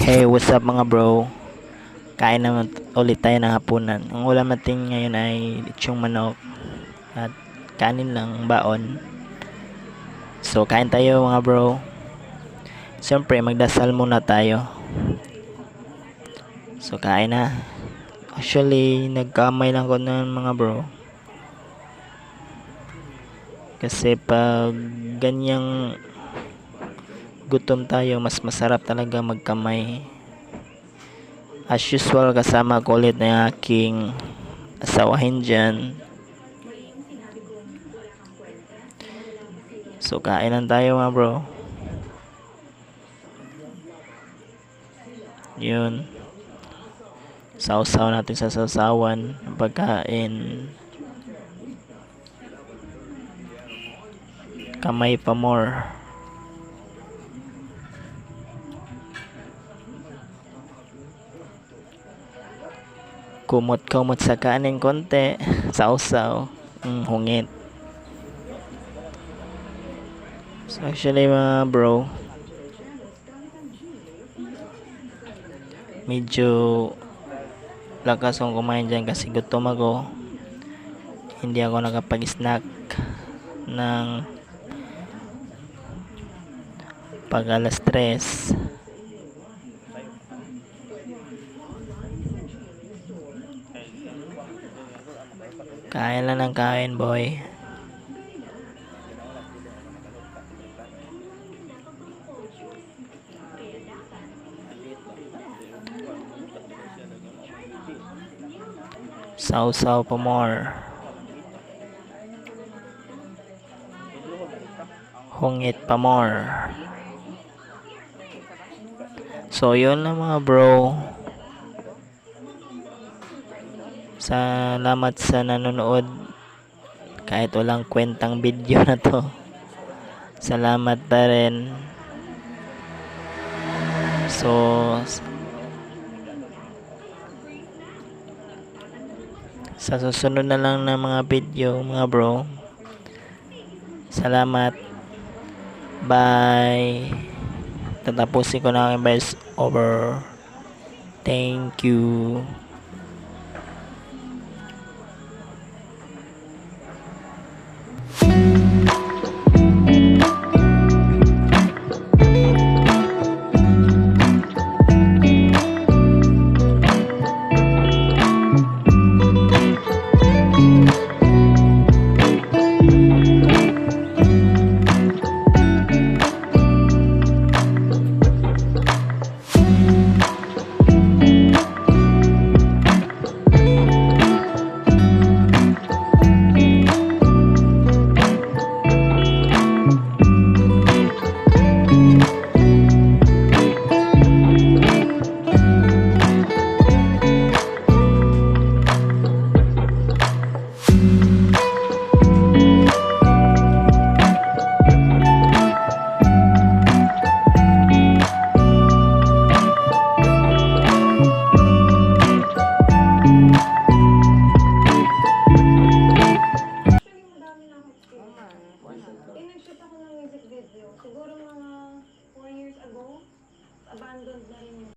Hey, what's up mga bro? Kain naman ulit tayo ng hapunan. Ang ulam natin ngayon ay lechong manok at kanin lang baon. So, kain tayo mga bro. Siyempre, magdasal muna tayo. So, kain na. Actually, nagkamay lang ko ng mga bro. Kasi pag ganyang gutom tayo, mas masarap talaga magkamay. As usual, kasama ko ulit na aking asawahin dyan. So, kain lang tayo mga bro. Yun. Sausaw natin sa sausawan ng pagkain. Kamay pa more. Kumot-kumot sa kanin konti. Sausaw. Hungit. So actually mga bro, medyo lakas akong kumain dyan kasi gutom ako. Hindi ako nakapag-snack ng pag alas 3. Kain lang ng kain boy. Sausaw pa more. Hungit pa more. So yun lang mga bro. Salamat sa nanonood. Kahit walang kwentang video na to. Salamat pa rin. So sa susunod na lang ng mga video mga bro. Salamat. Bye. Tatapusin ko na ang voice over. Thank you.